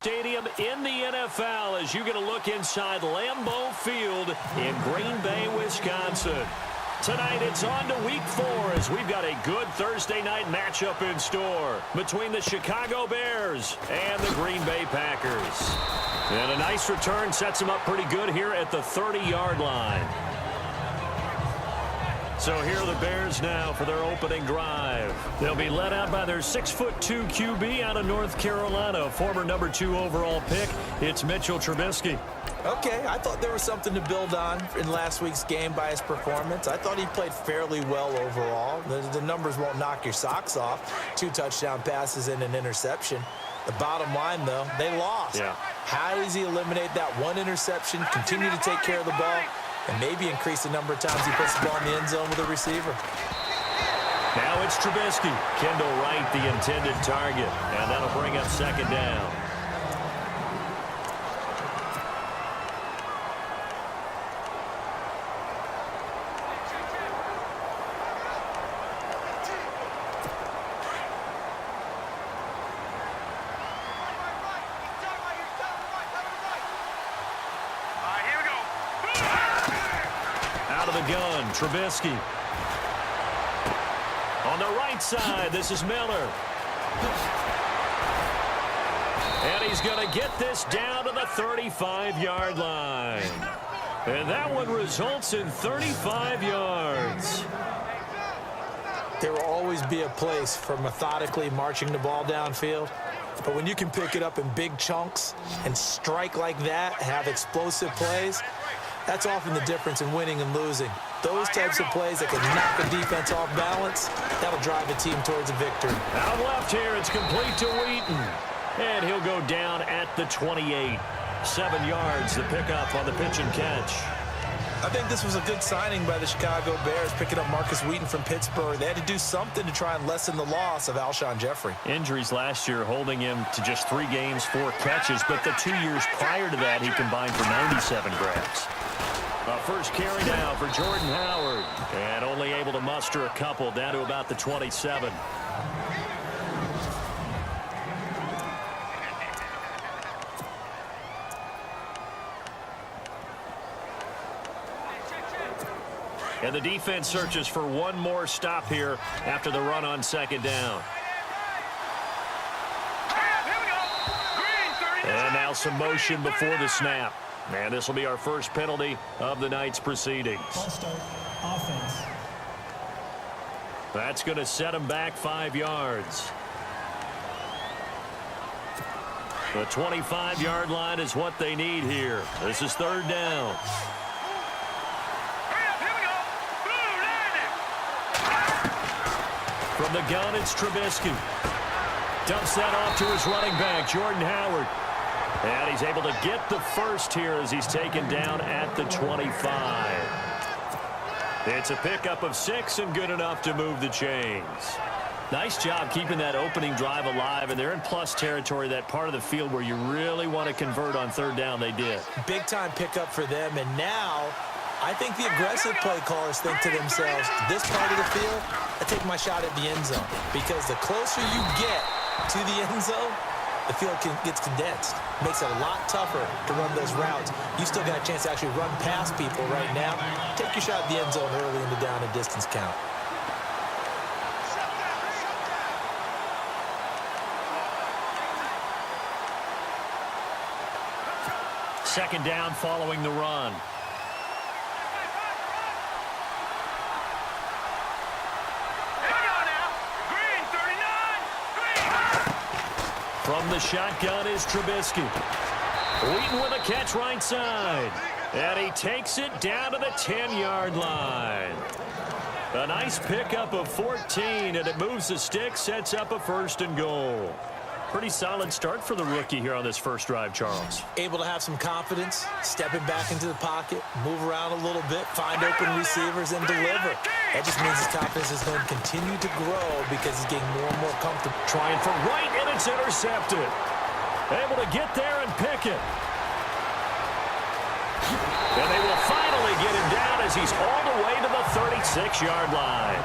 stadium in the NFL as you get a look inside Lambeau Field in Green Bay, Wisconsin. Tonight it's on to Week 4 as we've got a good Thursday night matchup in store between the Chicago Bears and the Green Bay Packers. And a nice return sets them up pretty good here at the 30-yard line. So here are the Bears now for their opening drive. They'll be led out by their 6'2" QB out of North Carolina, former number 2 overall pick. It's Mitchell Trubisky. Okay, I thought there was something to build on in last week's game by his performance. I thought he played fairly well overall. The numbers won't knock your socks off. 2 touchdown passes and an interception. The bottom line, though, they lost. Yeah. How does he eliminate that 1 interception, continue to take care of the ball, and maybe increase the number of times he puts the ball in the end zone with a receiver? Now it's Trubisky. Kendall Wright, the intended target. And that'll bring up second down. Gun, Trubisky. On the right side, this is Miller. And he's going to get this down to the 35-yard line. And that one results in 35 yards. There will always be a place for methodically marching the ball downfield. But when you can pick it up in big chunks and strike like that, have explosive plays, that's often the difference in winning and losing. Those types of plays that can knock a defense off balance, that'll drive a team towards a victory. Out left here, it's complete to Wheaton. And he'll go down at the 28. 7 yards, the pickup on the pitch and catch. I think this was a good signing by the Chicago Bears, picking up Marcus Wheaton from Pittsburgh. They had to do something to try and lessen the loss of Alshon Jeffrey. Injuries last year holding him to just 3 games, 4 catches, but the 2 years prior to that, he combined for 97 grabs. First carry now for Jordan Howard. And only able to muster a couple down to about the 27. And the defense searches for one more stop here after the run on second down. And now some motion before the snap. And this will be our first penalty of the night's proceedings. False start, offense. That's going to set him back 5 yards. The 25-yard line is what they need here. This is third down. From the gun, it's Trubisky. Dumps that off to his running back, Jordan Howard. And he's able to get the first here as he's taken down at the 25. It's a pickup of 6 and good enough to move the chains. Nice job keeping that opening drive alive, and they're in plus territory, that part of the field where you really want to convert on third down. They did. Big-time pickup for them, and now I think the aggressive play callers think to themselves, this part of the field, I take my shot at the end zone. Because the closer you get to the end zone, the field gets condensed. Makes it a lot tougher to run those routes. You still got a chance to actually run past people right now. Take your shot at the end zone early in the down and distance count. Second down following the run. From the shotgun is Trubisky. Wheaton with a catch right side. And he takes it down to the 10-yard line. A nice pickup of 14, and it moves the stick, sets up a first and goal. Pretty solid start for the rookie here on this first drive, Charles. Able to have some confidence, stepping back into the pocket, move around a little bit, find open receivers, and deliver. That just means his confidence is going to continue to grow because he's getting more and more comfortable. Trying for right, and it's intercepted. Able to get there and pick it. And they will finally get him down as he's all the way to the 36-yard line.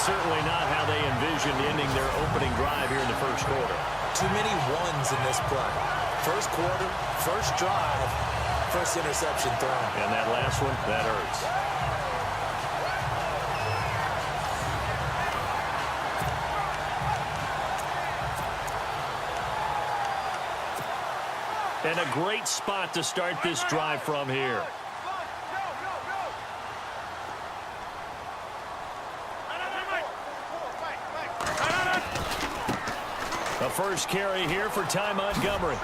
Certainly not how they envisioned ending their opening drive here in the first quarter. Too many ones in this play. First quarter, first drive, first interception thrown. And that last one, that hurts. And a great spot to start this drive from here. The first carry here for Ty Montgomery.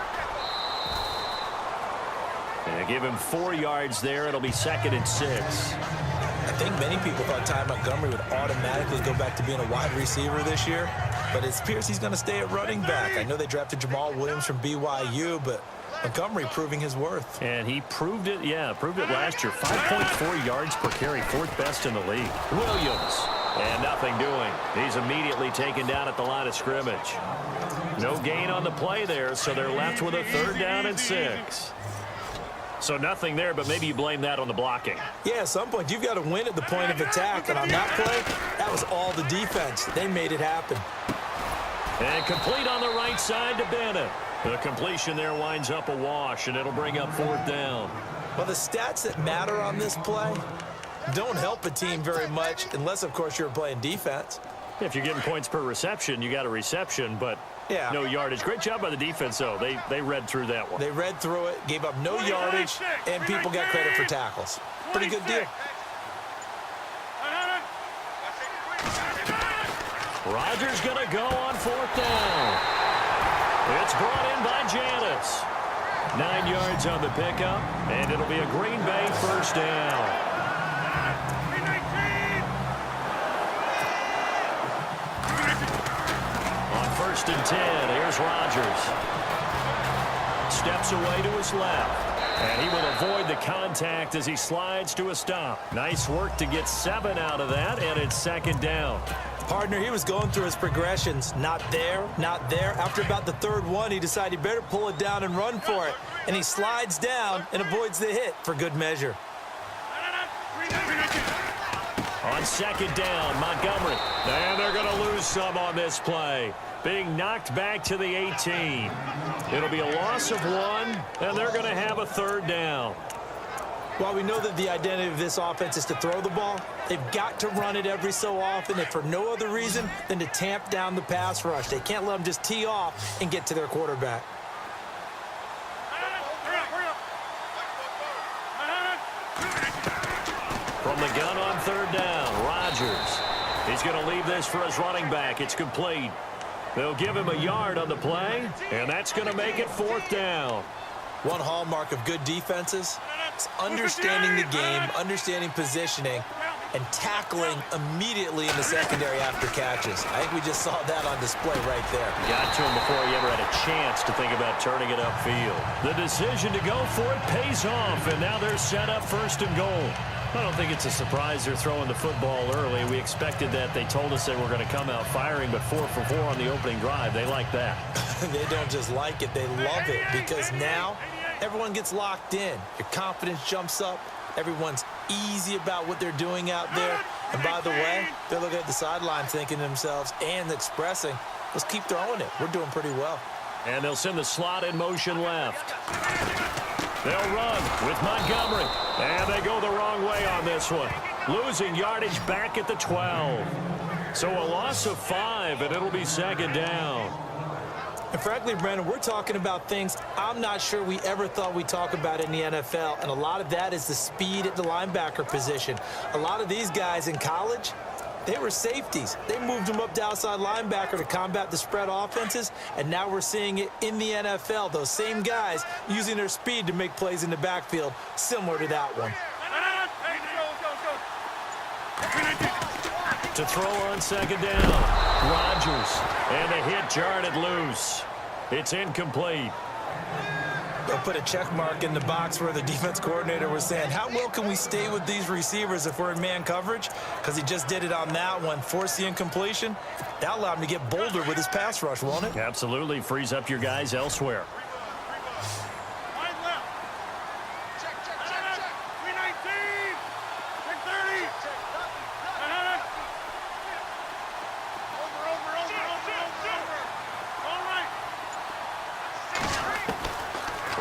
And give him 4 yards there. It'll be 2nd and 6. I think many people thought Ty Montgomery would automatically go back to being a wide receiver this year, but it appears he's going to stay at running back. I know they drafted Jamal Williams from BYU, but Montgomery proving his worth. And he proved it, proved it last year. 5.4 yards per carry, 4th best in the league. Williams, and nothing doing. He's immediately taken down at the line of scrimmage. No gain on the play there, so they're left with a 3rd down and 6. So nothing there, but maybe you blame that on the blocking. Yeah, at some point, you've got to win at the point of attack, and on that play, that was all the defense. They made it happen. And complete on the right side to Bennett. The completion there winds up a wash, and it'll bring up 4th down. Well, the stats that matter on this play don't help a team very much, unless, of course, you're playing defense. If you're getting points per reception, you got a reception, but no yardage. Great job by the defense, though. They read through that one. They read through it, gave up no yardage, and people got credit for tackles. Pretty good deal. Rodgers going to go on 4th down. It's brought in by Janis. 9 yards on the pickup, and it'll be a Green Bay 1st down. On 1st and 10, here's Rodgers. Steps away to his left. And he will avoid the contact as he slides to a stop. Nice work to get 7 out of that, and it's 2nd down. Partner, he was going through his progressions. Not there, not there. After about the 3rd one, he decided he better pull it down and run for it. And he slides down and avoids the hit for good measure. On 2nd down, Montgomery. And they're going to lose some on this play. Being knocked back to the 18. It'll be a loss of 1, and they're going to have a 3rd down. While we know that the identity of this offense is to throw the ball, they've got to run it every so often, if for no other reason than to tamp down the pass rush. They can't let them just tee off and get to their quarterback. From the gun on 3rd down, Rodgers. He's going to leave this for his running back. It's complete. They'll give him a yard on the play, and that's going to make it 4th down. One hallmark of good defenses is understanding the game, understanding positioning, and tackling immediately in the secondary after catches. I think we just saw that on display right there. Got to him before he ever had a chance to think about turning it upfield. The decision to go for it pays off, and now they're set up 1st and goal. I don't think it's a surprise they're throwing the football early. We expected that. They told us they were going to come out firing, but 4 for 4 on the opening drive. They like that. They don't just like it, they love it, because now everyone gets locked in. Your confidence jumps up. Everyone's easy about what they're doing out there. And by the way, they're looking at the sideline thinking to themselves and expressing, let's keep throwing it. We're doing pretty well. And they'll send the slot in motion left. They'll run with Montgomery. And they go the wrong way on this one. Losing yardage back at the 12. So a loss of 5, and it'll be 2nd down. And frankly, Brandon, we're talking about things I'm not sure we ever thought we'd talk about in the NFL. And a lot of that is the speed at the linebacker position. A lot of these guys in college, they were safeties. They moved them up to outside linebacker to combat the spread offenses, and now we're seeing it in the NFL. Those same guys using their speed to make plays in the backfield, similar to that one. To throw on 2nd down, Rodgers, and the hit jarred loose. It's incomplete. They'll put a check mark in the box where the defense coordinator was saying, how well can we stay with these receivers if we're in man coverage? Because he just did it on that one, forced the incompletion. That allowed him to get bolder with his pass rush, won't it? Absolutely. Frees up your guys elsewhere.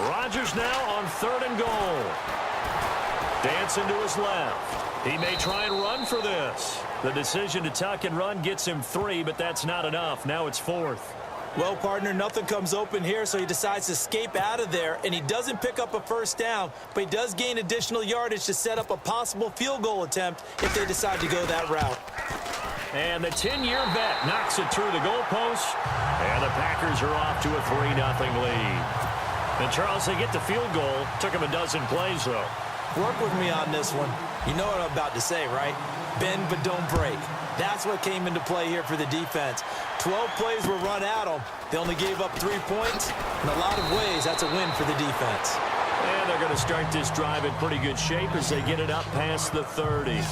Rodgers now on 3rd and goal. Dancing to his left. He may try and run for this. The decision to tuck and run gets him 3, but that's not enough. Now it's 4th. Well, partner, nothing comes open here, so he decides to escape out of there, and he doesn't pick up a first down, but he does gain additional yardage to set up a possible field goal attempt if they decide to go that route. And the 10-year vet knocks it through the goalpost, and the Packers are off to a 3-0 lead. And, Charles, they get the field goal. Took him a dozen plays, though. Work with me on this one. You know what I'm about to say, right? Bend but don't break. That's what came into play here for the defense. 12 plays were run at them. They only gave up 3 points. In a lot of ways, that's a win for the defense. And they're going to start this drive in pretty good shape as they get it up past the 30.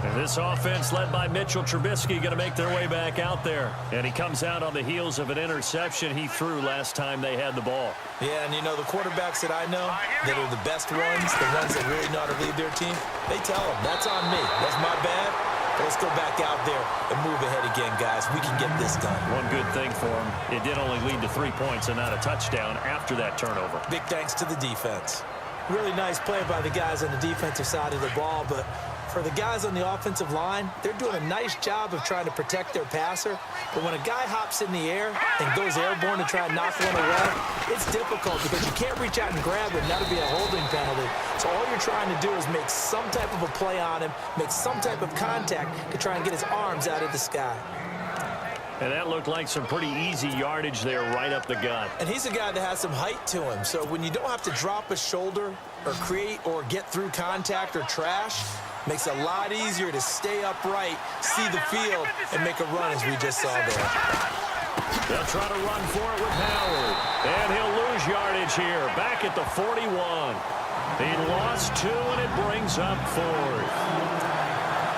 And this offense led by Mitchell Trubisky going to make their way back out there. And he comes out on the heels of an interception he threw last time they had the ball. Yeah, and you know, the quarterbacks that I know that are the best ones, the ones that really know how to lead their team, they tell them, that's on me. That's my bad. But let's go back out there and move ahead again, guys. We can get this done. One good thing for him, it did only lead to 3 points and not a touchdown after that turnover. Big thanks to the defense. Really nice play by the guys on the defensive side of the ball, but for the guys on the offensive line, they're doing a nice job of trying to protect their passer. But when a guy hops in the air and goes airborne to try and knock one away, it's difficult because you can't reach out and grab him. That'll be a holding penalty. So all you're trying to do is make some type of a play on him, make some type of contact to try and get his arms out of the sky. And that looked like some pretty easy yardage there right up the gut. And he's a guy that has some height to him. So when you don't have to drop a shoulder or create or get through contact or trash, makes it a lot easier to stay upright, see the field, and make a run as we just saw there. They'll try to run for it with Howard. And he'll lose yardage here, back at the 41. He lost 2, and it brings up 4th.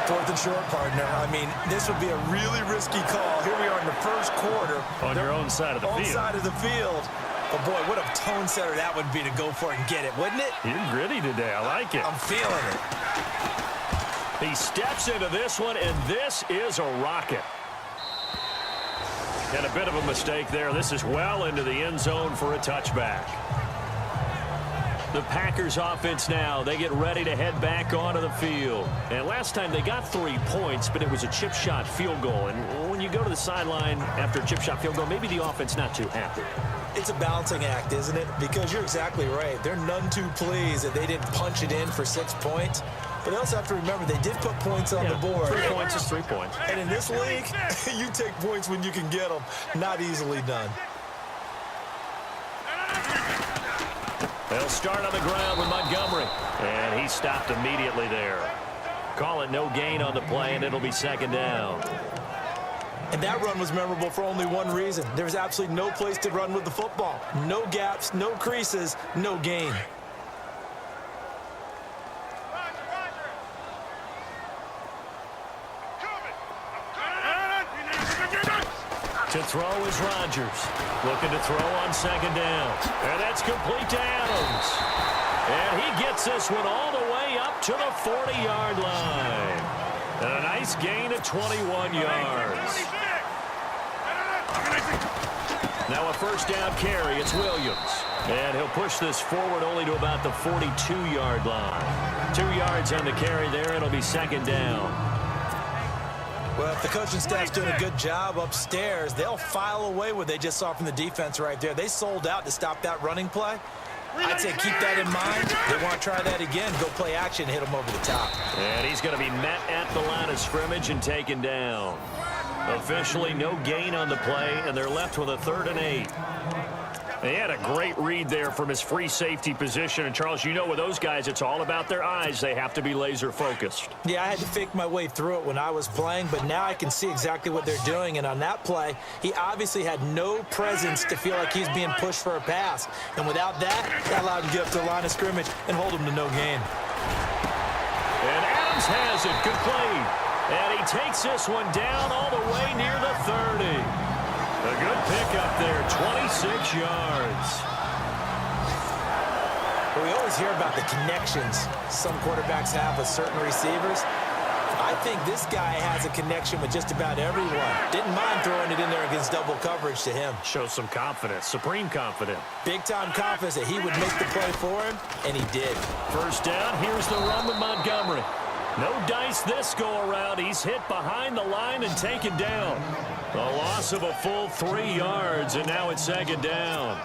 4th and short, partner. I mean, this would be a really risky call. Here we are in the first quarter. On your own side of the field. On side of the field. But, boy, what a tone setter that would be to go for it and get it, wouldn't it? You're gritty today. I like it. I'm feeling it. He steps into this one, and this is a rocket. And a bit of a mistake there. This is well into the end zone for a touchback. The Packers offense now, they get ready to head back onto the field. And last time they got 3 points, but it was a chip shot field goal. And when you go to the sideline after a chip shot field goal, maybe the offense not too happy. It's a balancing act, isn't it? Because you're exactly right. They're none too pleased that they didn't punch it in for 6 points. But they also have to remember they did put points on the board. 3 points is 3 points. And in this league, you take points when you can get them. Not easily done. They'll start on the ground with Montgomery. And he stopped immediately there. Call it no gain on the play, and it'll be 2nd down. And that run was memorable for only one reason. There was absolutely no place to run with the football. No gaps, no creases, no gain. To throw is Rodgers. Looking to throw on 2nd down. And that's complete to Adams. And he gets this one all the way up to the 40-yard line. And a nice gain of 21 yards. Now a 1st down carry. It's Williams. And he'll push this forward only to about the 42-yard line. 2 yards on the carry there. It'll be 2nd down. Well, if the coaching staff's doing a good job upstairs, they'll file away what they just saw from the defense right there. They sold out to stop that running play. I'd say keep that in mind. They want to try that again. Go play action, hit them over the top. And he's going to be met at the line of scrimmage and taken down. Officially no gain on the play, and they're left with a 3rd and 8. He had a great read there from his free safety position. And, Charles, you know with those guys, it's all about their eyes. They have to be laser focused. Yeah, I had to fake my way through it when I was playing, but now I can see exactly what they're doing. And on that play, he obviously had no presence to feel like he's being pushed for a pass. And without that allowed him to get up to the line of scrimmage and hold him to no gain. And Adams has it. Good play. And he takes this one down all the way near the 30. A good pickup there, 26 yards. Well, we always hear about the connections some quarterbacks have with certain receivers. I think this guy has a connection with just about everyone. Didn't mind throwing it in there against double coverage to him. Shows some confidence, supreme confidence. Big-time confidence that he would make the play for him, and he did. First down, here's the run with Montgomery. No dice this go-around. He's hit behind the line and taken down. A loss of a full 3 yards, and now it's second down.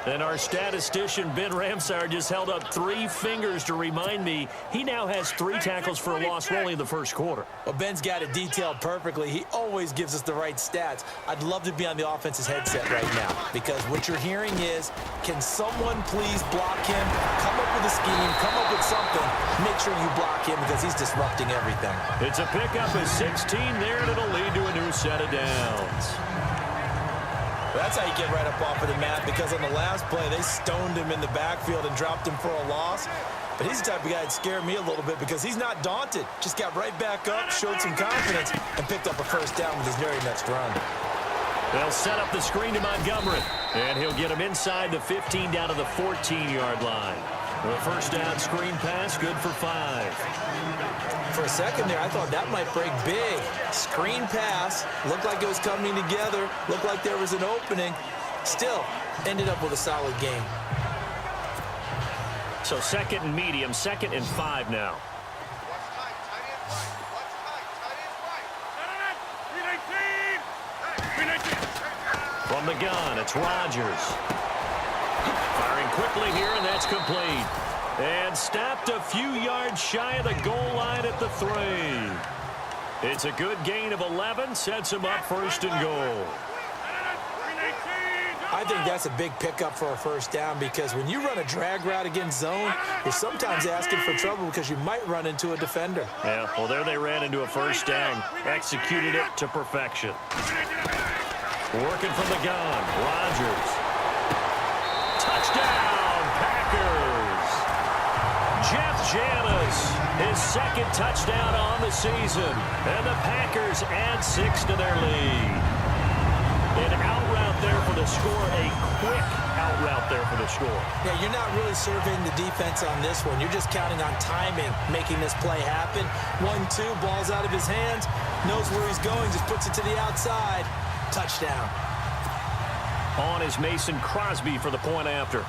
And our statistician, Ben Ramsar, just held up 3 fingers to remind me he now has 3 tackles for a loss only in the first quarter. Well, Ben's got it detailed perfectly. He always gives us the right stats. I'd love to be on the offense's headset right now because what you're hearing is, can someone please block him? Come up with a scheme. Come up with something. Make sure you block him because he's disrupting everything. It's a pickup of 16 there, and it'll lead to a new set of downs. That's how you get right up off of the mat because on the last play, they stoned him in the backfield and dropped him for a loss. But he's the type of guy that scared me a little bit because he's not daunted. Just got right back up, showed some confidence, and picked up a first down with his very next run. They'll set up the screen to Montgomery, and he'll get him inside the 15 down to the 14-yard line. The first down screen pass, good for 5. For a second there, I thought that might break big. Screen pass, looked like it was coming together, looked like there was an opening. Still, ended up with a solid game. So second and medium, 2nd and 5 now. From the gun, it's Rodgers. Firing quickly here, and that's complete. And stopped a few yards shy of the goal line at the 3. It's a good gain of 11, sets him up 1st and goal. I think that's a big pickup for a first down because when you run a drag route against zone, you're sometimes asking for trouble because you might run into a defender. Yeah, well, there they ran into a first down. Executed it to perfection. Working from the gun, Rodgers. Touchdown, Packers! Jeff Janis, his 2nd touchdown on the season. And the Packers add 6 to their lead. An out route there for the score, a quick out route there for the score. Yeah, you're not really surveying the defense on this one. You're just counting on timing, making this play happen. 1-2, ball's out of his hands, knows where he's going, just puts it to the outside. Touchdown. On is Mason Crosby for the point after.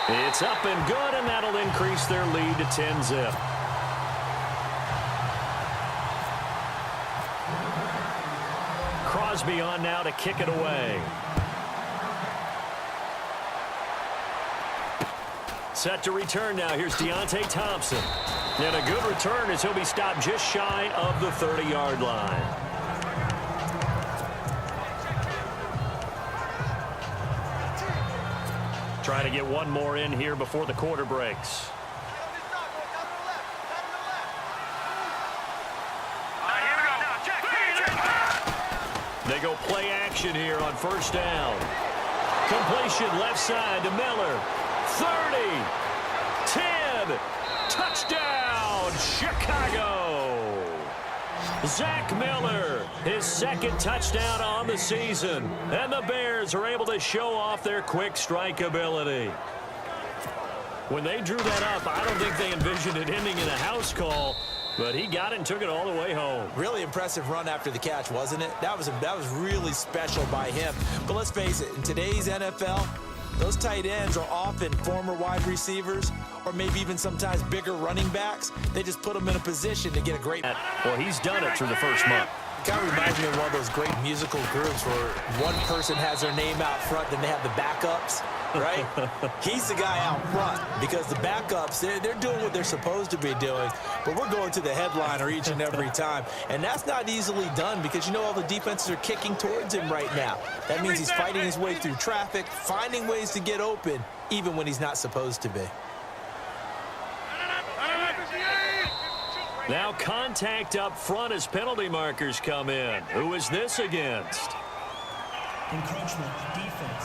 It's up and good, and that'll increase their lead to 10-zip. Crosby on now to kick it away. Set to return now. Here's Deontay Thompson. And a good return as he'll be stopped just shy of the 30-yard line. Trying to get one more in here before the quarter breaks. They go play action here on first down. Completion left side to Miller. 30, 10, touchdown, Chicago. Zach Miller, his 2nd touchdown on the season. And the Bears are able to show off their quick strike ability. When they drew that up, I don't think they envisioned it ending in a house call, but he got it and took it all the way home. Really impressive run after the catch, wasn't it? That was really special by him. But let's face it, in today's NFL, those tight ends are often former wide receivers or maybe even sometimes bigger running backs. They just put them in a position to get a great... Well, he's done it through the first month. Kind of reminds me of one of those great musical groups where one person has their name out front, then they have the backups, right? He's the guy out front because the backups, they're doing what they're supposed to be doing, but we're going to the headliner each and every time. And that's not easily done because you know all the defenses are kicking towards him right now. That means he's fighting his way through traffic, finding ways to get open, even when he's not supposed to be. Now contact up front as penalty markers come in. Who is this against? Encroachment, defense.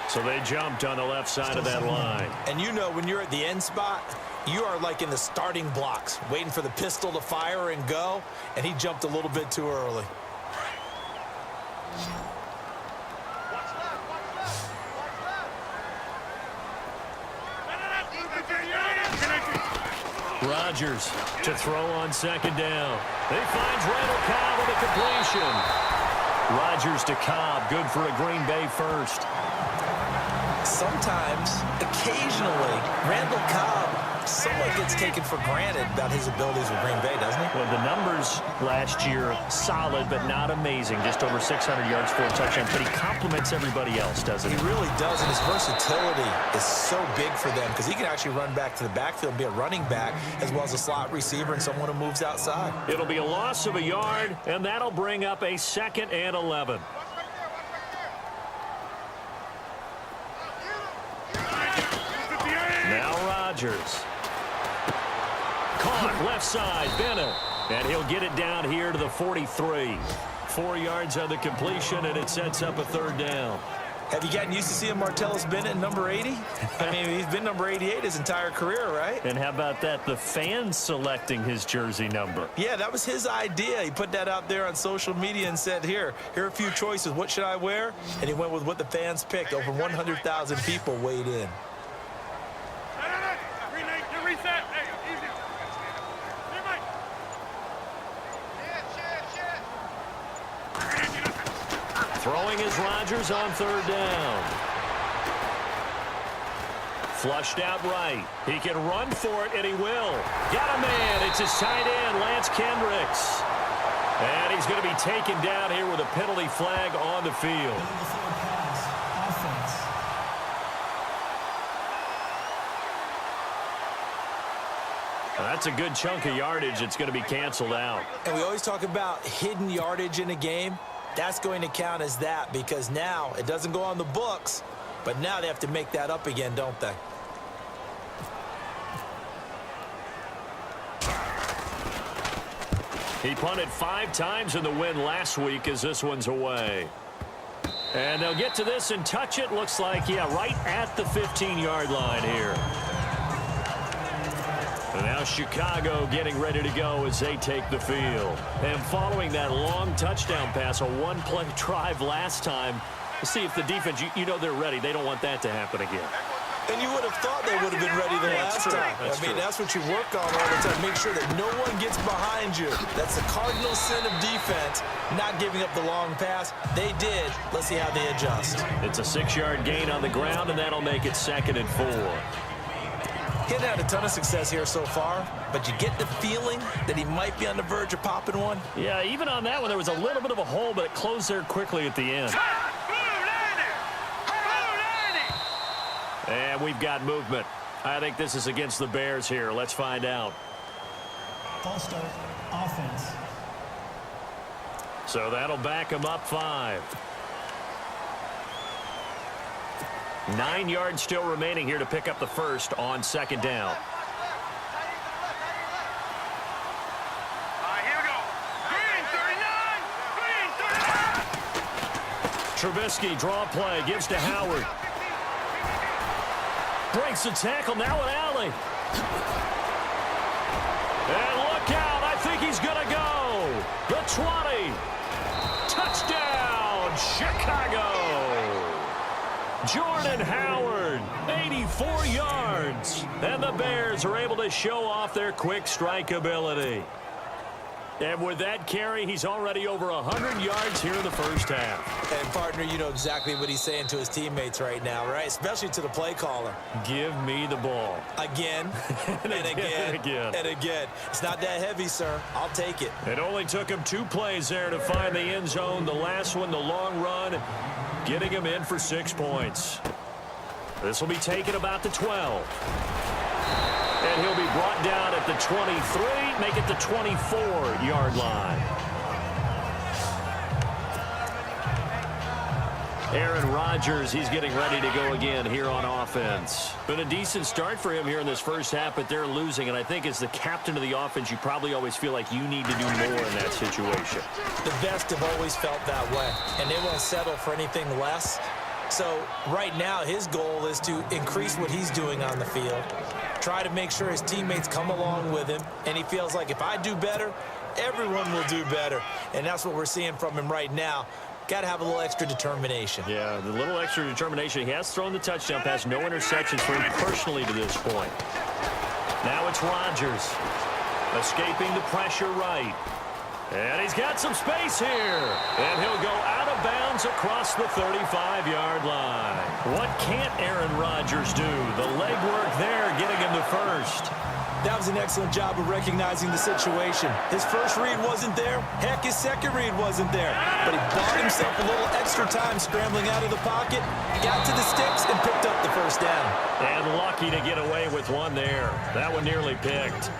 So they jumped on the left side of that line. And you know when you're at the end spot, you are like in the starting blocks, waiting for the pistol to fire and go, and he jumped a little bit too early. Rodgers to throw on second down. He finds Randall Cobb with a completion. Rodgers to Cobb, good for a Green Bay first. Sometimes, occasionally, Randall Cobb somewhat gets taken for granted about his abilities with Green Bay, doesn't he? Well, the numbers last year, solid but not amazing. Just over 600 yards, 4 touchdowns. But he complements everybody else, doesn't he? He really does, and his versatility is so big for them because he can actually run back to the backfield and be a running back as well as a slot receiver and someone who moves outside. It'll be a loss of a yard, and that'll bring up a 2nd and 11. Now Rodgers. Caught left side, Bennett. And he'll get it down here to the 43. 4 yards on the completion, and it sets up a 3rd down. Have you gotten used to seeing Martellus Bennett number 80? I mean, he's been number 88 his entire career, right? And how about that? The fans selecting his jersey number. Yeah, that was his idea. He put that out there on social media and said, here are a few choices. What should I wear? And he went with what the fans picked. Over 100,000 people weighed in. Throwing is Rodgers on 3rd down. Flushed out right. He can run for it, and he will. Got a man. It's his tight end, Lance Kendricks. And he's going to be taken down here with a penalty flag on the field. That's a good chunk of yardage. It's going to be canceled out. And we always talk about hidden yardage in a game. That's going to count as that because now it doesn't go on the books, but now they have to make that up again, don't they? He punted 5 times in the win last week as this one's away. And they'll get to this and touch it. Looks like, yeah, right at the 15-yard line here. And now Chicago getting ready to go as they take the field. And following that long touchdown pass, a one-play drive last time, to see if the defense, you know they're ready. They don't want that to happen again. And you would have thought they would have been ready the last time. That's what you work on all the time. Make sure that no one gets behind you. That's the cardinal sin of defense, not giving up the long pass. They did. Let's see how they adjust. It's a 6-yard gain on the ground, and that'll make it 2nd and 4. He hadn't had a ton of success here so far, but you get the feeling that he might be on the verge of popping one. Yeah, even on that one, there was a little bit of a hole, but it closed there quickly at the end. And we've got movement. I think this is against the Bears here. Let's find out. False start, offense. So that'll back him up 5. 9 yards still remaining here to pick up the first on 2nd down. Here we go. Green 39. Green 39. Trubisky, draw play, gives to Howard. Breaks the tackle, now an alley. And look out, I think he's going to go. The 20. Touchdown, Chicago. Jordan Howard, 84 yards. And the Bears are able to show off their quick strike ability. And with that carry, he's already over 100 yards here in the first half. And, partner, you know exactly what he's saying to his teammates right now, right? Especially to the play caller. Give me the ball. Again, and again, and again. It's not that heavy, sir. I'll take it. It only took him 2 plays there to find the end zone. The last one, the long run, getting him in for 6 points. This will be taken about the 12. And he'll be brought down at the 23, make it the 24-yard line. Aaron Rodgers, he's getting ready to go again here on offense. Been a decent start for him here in this first half, but they're losing. And I think as the captain of the offense, you probably always feel like you need to do more in that situation. The best have always felt that way, and they won't settle for anything less. So right now, his goal is to increase what he's doing on the field, try to make sure his teammates come along with him, and he feels like if I do better, everyone will do better. And that's what we're seeing from him right now. Got to have a little extra determination. Yeah, the little extra determination. He has thrown the touchdown pass, no interceptions for him personally to this point. Now it's Rodgers. Escaping the pressure right. And he's got some space here. And he'll go out of bounds across the 35-yard line. What can't Aaron Rodgers do? The legwork there getting him to first. That was an excellent job of recognizing the situation. His first read wasn't there. Heck, his second read wasn't there. But he bought himself a little extra time scrambling out of the pocket, got to the sticks, and picked up the first down. And lucky to get away with one there. That one nearly picked.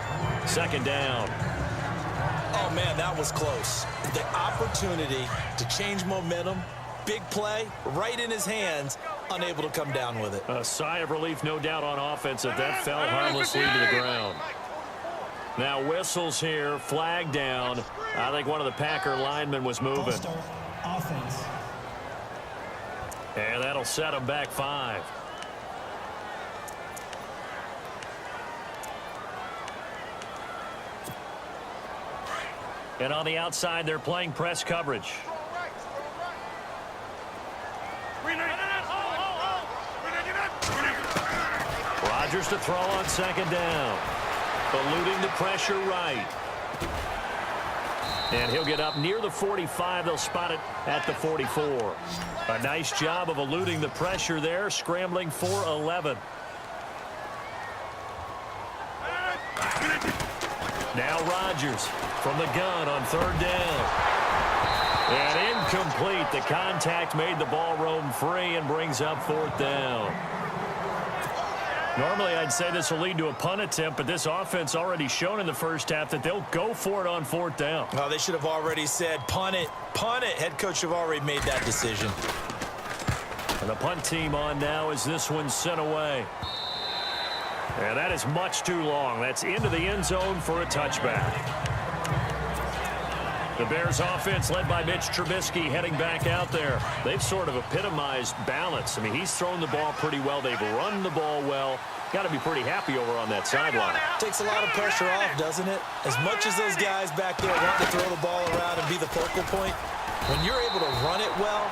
Second down. Oh, man, that was close. The opportunity to change momentum, big play, right in his hands, unable to come down with it. A sigh of relief, no doubt, on offense that fell harmlessly to the ground. Now whistles here, flag down. I think one of the Packer linemen was moving. Start offense. And that'll set him back 5. And on the outside, they're playing press coverage. Rodgers to throw on second down. Eluding the pressure right. And he'll get up near the 45. They'll spot it at the 44. A nice job of eluding the pressure there, scrambling for 11. Now Rodgers from the gun on third down. And incomplete. The contact made the ball roam free and brings up fourth down. Normally, I'd say this will lead to a punt attempt, but this offense already shown in the first half that they'll go for it on fourth down. Oh, they should have already said, punt it, punt it. Head coach have already made that decision. And the punt team on now as this one's sent away. And that is much too long. That's into the end zone for a touchback. The Bears offense led by Mitch Trubisky heading back out there. They've sort of epitomized balance. I mean, he's thrown the ball pretty well. They've run the ball well. Got to be pretty happy over on that sideline. Takes a lot of pressure off, doesn't it? As much as those guys back there want to throw the ball around and be the focal point, when you're able to run it well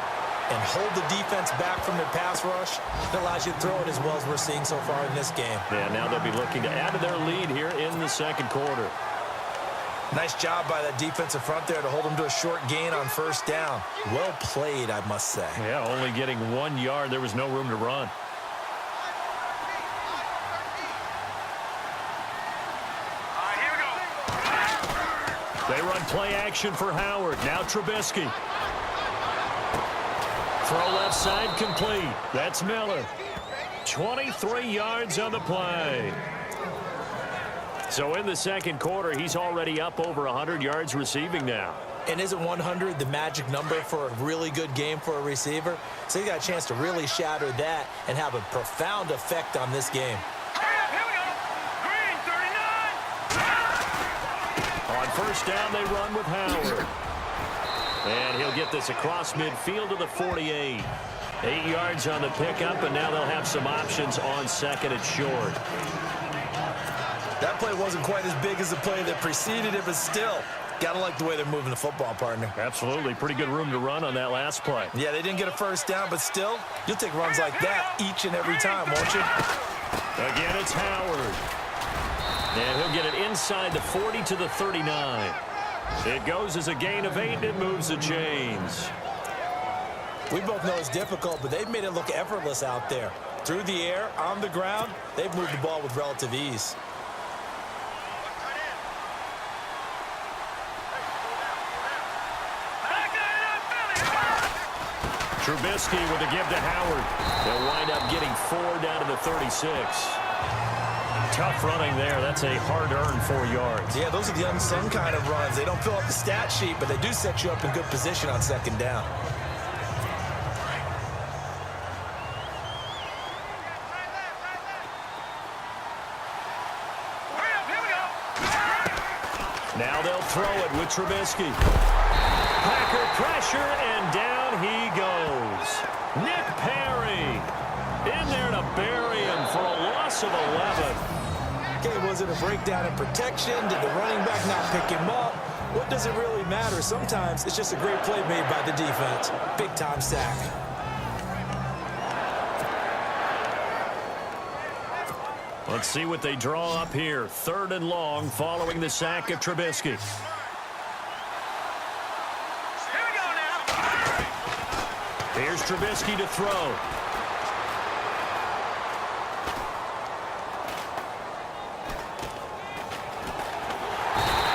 and hold the defense back from their pass rush, it allows you to throw it as well as we're seeing so far in this game. Yeah, now they'll be looking to add to their lead here in the second quarter. Nice job by that defensive front there to hold them to a short gain on first down. Well played, I must say. Yeah, only getting 1 yard. There was no room to run. They run play action for Howard. Now Trubisky. Throw left side complete. That's Miller. 23 yards on the play. So in the second quarter, he's already up over 100 yards receiving now. And isn't 100 the magic number for a really good game for a receiver? So he got a chance to really shatter that and have a profound effect on this game. On first down, they run with Howard. And he'll get this across midfield to the 48. 8 yards on the pickup, and now they'll have some options on second and short. That play wasn't quite as big as the play that preceded it, but still, got to like the way they're moving the football, partner. Absolutely. Pretty good room to run on that last play. Yeah, they didn't get a first down, but still, you'll take runs like that each and every time, won't you? Again, it's Howard. And he'll get it inside the 40 to the 39. It goes as a gain of 8, and it moves the chains. We both know it's difficult, but they've made it look effortless out there. Through the air, on the ground, they've moved the ball with relative ease. Trubisky with a give to Howard. They'll wind up getting 4 down to the 36. Tough running there. That's a hard-earned 4 yards. Yeah, those are the unsung kind of runs. They don't fill up the stat sheet, but they do set you up in good position on second down. Now they'll throw it with Trubisky. Packer pressure, and down he goes. Nick Perry in there to bury him for a loss of 11. Okay, was it a breakdown in protection? Did the running back not pick him up? What does it really matter? Sometimes it's just a great play made by the defense. Big-time sack. Let's see what they draw up here. 3rd and long following the sack of Trubisky. Here we go now. Here's Trubisky to throw.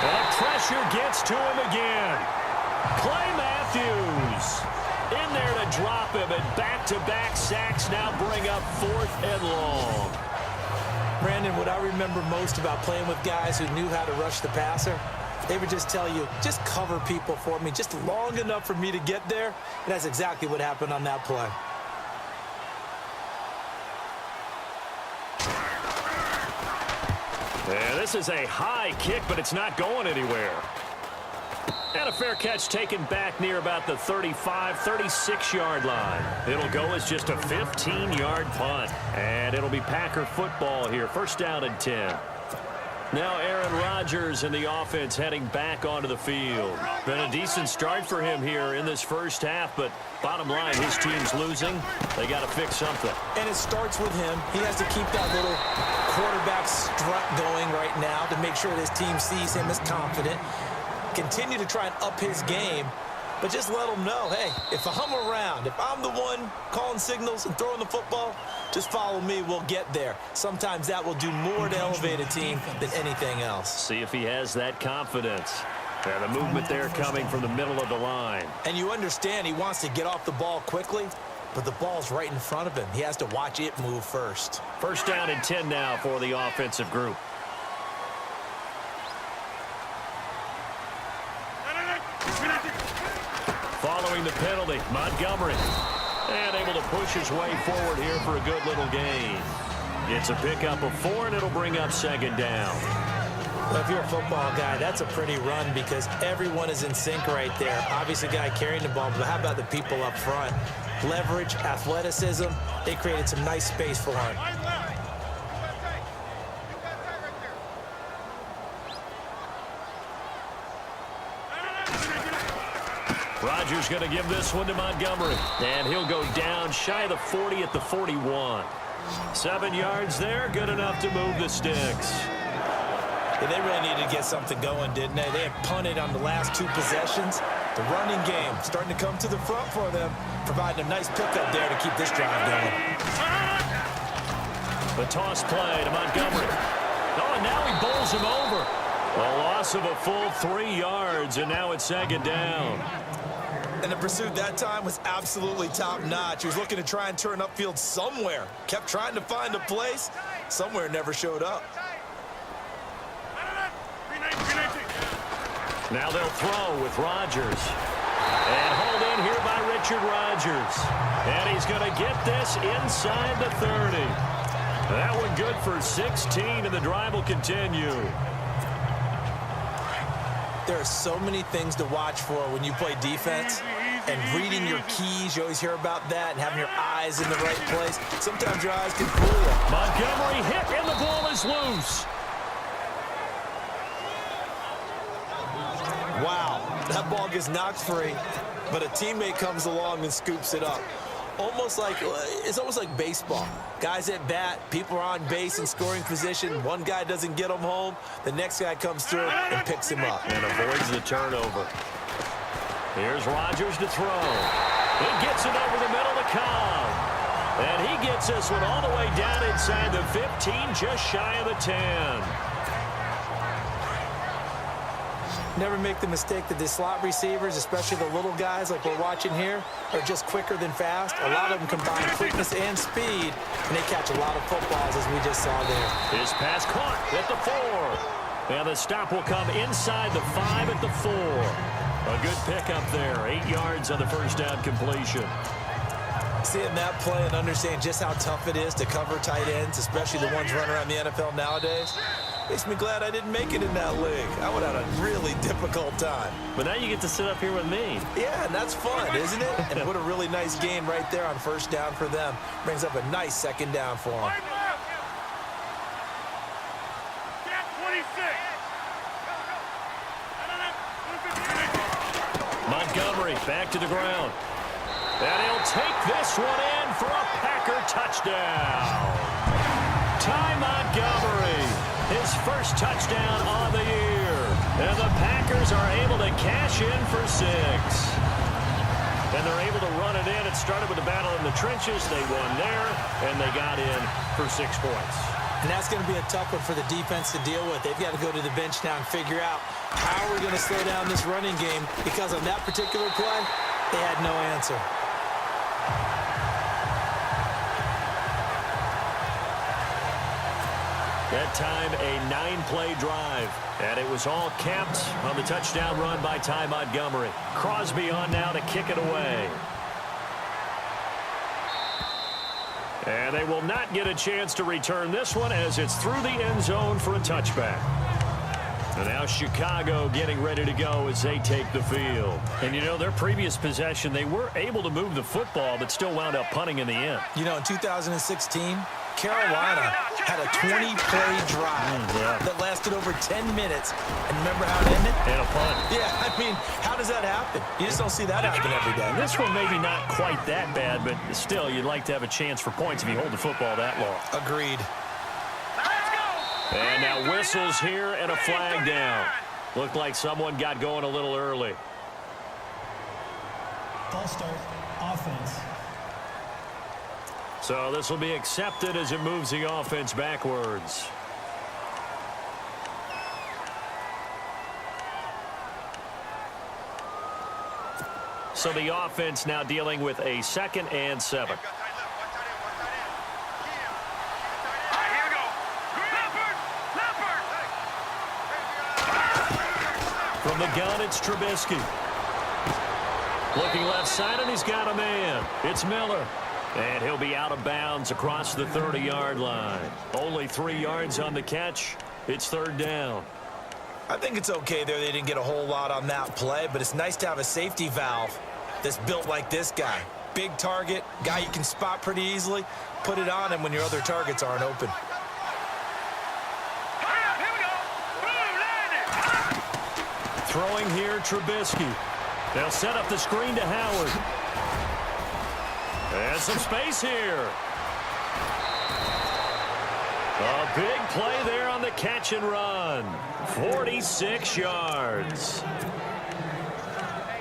And pressure gets to him again. Clay Matthews in there to drop him, and back-to-back sacks now bring up 4th and long. Brandon, what I remember most about playing with guys who knew how to rush the passer, they would just tell you, just cover people for me, just long enough for me to get there. And that's exactly what happened on that play. Yeah, this is a high kick, but it's not going anywhere. And a fair catch taken back near about the 35, 36-yard line. It'll go as just a 15-yard punt. And it'll be Packer football here. 1st down and 10. Now Aaron Rodgers in the offense heading back onto the field. Been a decent start for him here in this first half, but bottom line, his team's losing. They got to fix something. And it starts with him. He has to keep that little quarterback strut going right now to make sure that his team sees him as confident. Continue to try and up his game, but just let him know, hey, if I'm around, if I'm the one calling signals and throwing the football, just follow me, we'll get there. Sometimes that will do more to elevate a team than anything else. See if he has that confidence. Yeah, the movement there coming from the middle of the line. And you understand he wants to get off the ball quickly, but the ball's right in front of him. He has to watch it move first. 1st down and 10 now for the offensive group. Following the penalty, Montgomery. And able to push his way forward here for a good little gain. It's a pickup of 4, and it'll bring up 2nd down. Well, if you're a football guy, that's a pretty run because everyone is in sync right there. Obviously, guy carrying the ball, but how about the people up front? Leverage, athleticism, they created some nice space for him. Rodgers going to give this one to Montgomery. And he'll go down shy of the 40 at the 41. 7 yards there, good enough to move the sticks. Yeah, they really needed to get something going, didn't they? They had punted on the last 2 possessions. The running game starting to come to the front for them, providing a nice pickup there to keep this drive going. The toss play to Montgomery. Oh, and now he bowls him over. A loss of a full 3 yards, and now it's 2nd down. And the pursuit that time was absolutely top-notch. He was looking to try and turn upfield somewhere. Kept trying to find a place. Somewhere never showed up. Now they'll throw with Rodgers. And hauled in here by Richard Rodgers. And he's going to get this inside the 30. That one good for 16, and the drive will continue. There are so many things to watch for when you play defense. And reading your keys, you always hear about that, and having your eyes in the right place. Sometimes your eyes can fool you. Montgomery hit, and the ball is loose. Wow, that ball gets knocked free, but a teammate comes along and scoops it up. It's almost like baseball. Guys at bat, people are on base in scoring position. One guy doesn't get them home. The next guy comes through and picks him up. And avoids the turnover. Here's Rodgers to throw. He gets it over the middle to Cobb. And he gets this one all the way down inside the 15, just shy of the 10. Never make the mistake that the slot receivers, especially the little guys like we're watching here, are just quicker than fast. A lot of them combine quickness and speed, and they catch a lot of footballs, as we just saw there. His pass caught at the 4. And the stop will come inside the 5 at the 4. A good pickup there. 8 yards on the first down completion. Seeing that play and understanding just how tough it is to cover tight ends, especially the ones running around the NFL nowadays, makes me glad I didn't make it in that league. I would have had a really difficult time. But now you get to sit up here with me. Yeah, and that's fun, isn't it? And what a really nice game right there on first down for them. Brings up a nice 2nd down for them. Montgomery back to the ground. And he'll take this one in for a Packer touchdown. Ty Montgomery, his first touchdown on the year. And the Packers are able to cash in for 6. And they're able to run it in. It started with a battle in the trenches. They won there, and they got in for 6 points. And that's going to be a tough one for the defense to deal with. They've got to go to the bench now and figure out how we're going to slow down this running game, because on that particular play, they had no answer. That time, a 9-play drive. And it was all capped on the touchdown run by Ty Montgomery. Crosby on now to kick it away. And they will not get a chance to return this one as it's through the end zone for a touchback. And now Chicago getting ready to go as they take the field. And, you know, their previous possession, they were able to move the football but still wound up punting in the end. You know, in 2016, Carolina had a 20-play drive that lasted over 10 minutes. And remember how it ended? And a punt. Yeah, I mean, how does that happen? You just don't see that happen every day. This one maybe not quite that bad, but still, you'd like to have a chance for points if you hold the football that long. Agreed. And now whistles here and a flag down. Looked like someone got going a little early. False start, offense. So this will be accepted as it moves the offense backwards. So the offense now dealing with a 2nd and 7. From the gun, it's Trubisky. Looking left side, and he's got a man. It's Miller. And he'll be out of bounds across the 30-yard line. Only 3 yards on the catch. It's 3rd down. I think it's okay there. They didn't get a whole lot on that play, but it's nice to have a safety valve that's built like this guy. Big target, guy you can spot pretty easily. Put it on him when your other targets aren't open. Throwing here, Trubisky. They'll set up the screen to Howard. And some space here. A big play there on the catch and run. 46 yards.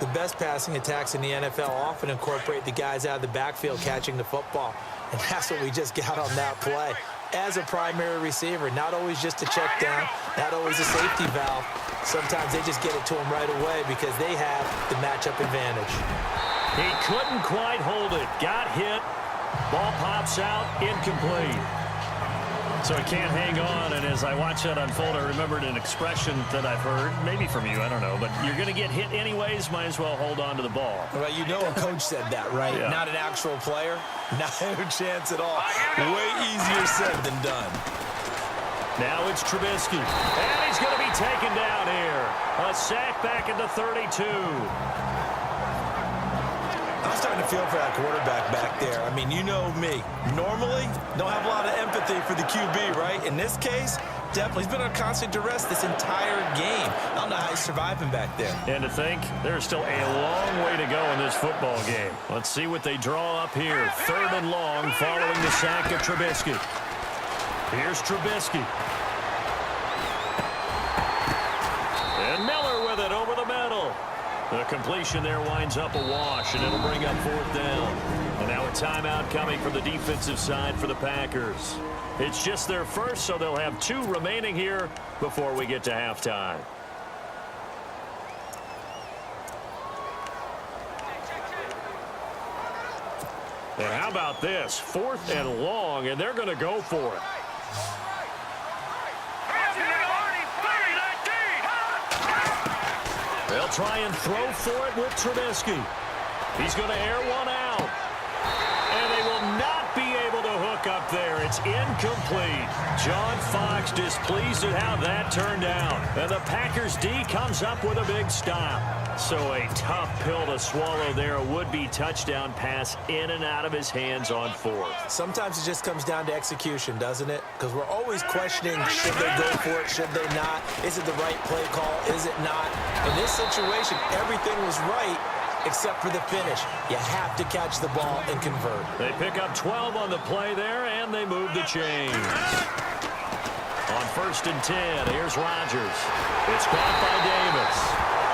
The best passing attacks in the NFL often incorporate the guys out of the backfield catching the football. And that's what we just got on that play. As a primary receiver, not always just a check down, not always a safety valve. Sometimes they just get it to him right away because they have the matchup advantage. He couldn't quite hold it. Got hit. Ball pops out. Incomplete. So he can't hang on. And as I watch that unfold, I remembered an expression that I've heard, maybe from you, I don't know, but you're going to get hit anyways, might as well hold on to the ball. Well, you know a coach said that, right? Yeah. Not an actual player. No chance at all. Way easier said than done. Now it's Trubisky. And he's going to be taken down here. A sack back at the 32. I'm starting to feel for that quarterback back there. I mean, you know me. Normally, don't have a lot of empathy for the QB, right? In this case, definitely. He's been on constant duress this entire game. I don't know how he's surviving back there. And to think, there's still a long way to go in this football game. Let's see what they draw up here. 3rd and long following the sack of Trubisky. Here's Trubisky. And Miller with it over the middle. The completion there winds up a wash, and it'll bring up 4th down. And now a timeout coming from the defensive side for the Packers. It's just their first, so they'll have 2 remaining here before we get to halftime. And how about this? 4th and long, and they're going to go for it. They'll try and throw for it with Trubisky. He's going to air one out. And they will not be able to hook up there. It's incomplete. John Fox displeased at how that turned out. And the Packers D comes up with a big stop. So a tough pill to swallow there. A would-be touchdown pass in and out of his hands on 4th. Sometimes it just comes down to execution, doesn't it? Because we're always questioning, should they go for it, should they not? Is it the right play call? Is it not? In this situation, everything was right except for the finish. You have to catch the ball and convert. They pick up 12 on the play there, and they move the chains. On 1st and 10, here's Rodgers. It's caught by Davis.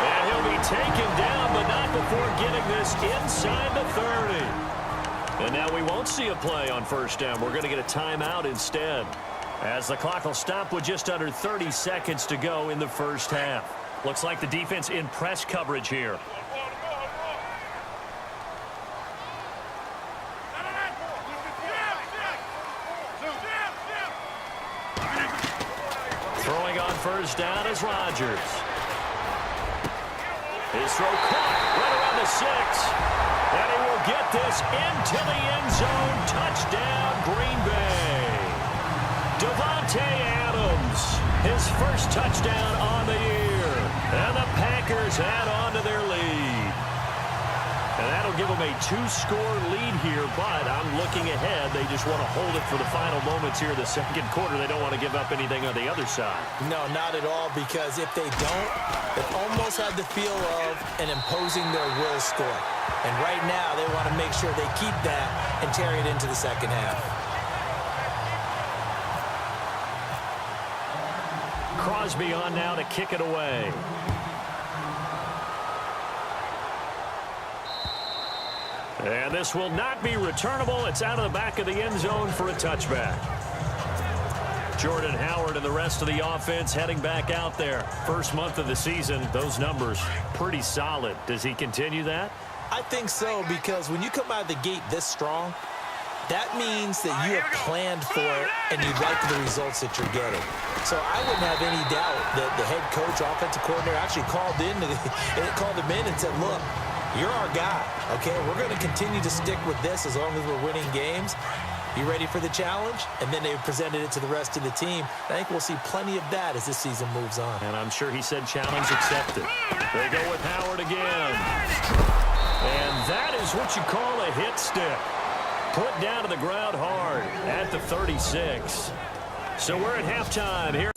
And he'll be taken down, but not before getting this inside the 30. And now we won't see a play on 1st down. We're going to get a timeout instead, as the clock will stop with just under 30 seconds to go in the first half. Looks like the defense in press coverage here. Throwing on 1st down is Rodgers. His throw caught right around the 6. And he will get this into the end zone. Touchdown, Green Bay. Davante Adams, his first touchdown on the year. And the Packers add on to their lead. And that'll give them a 2-score lead here, but I'm looking ahead. They just want to hold it for the final moments here in the second quarter. They don't want to give up anything on the other side. No, not at all, because if they don't, it almost had the feel of an imposing their will score. And right now, they want to make sure they keep that and carry it into the second half. Crosby on now to kick it away. And this will not be returnable. It's out of the back of the end zone for a touchback. Jordan Howard and the rest of the offense heading back out there. First month of the season, those numbers pretty solid. Does he continue that? I think so, because when you come out of the gate this strong, that means that you have planned for it and you like the results that you're getting. So I wouldn't have any doubt that the head coach, offensive coordinator, actually called him in and said, look, you're our guy, okay? We're going to continue to stick with this as long as we're winning games. You ready for the challenge? And then they presented it to the rest of the team. I think we'll see plenty of that as this season moves on. And I'm sure he said challenge accepted. They go with Howard again. And that is what you call a hit stick. Put down to the ground hard at the 36. So we're at halftime here.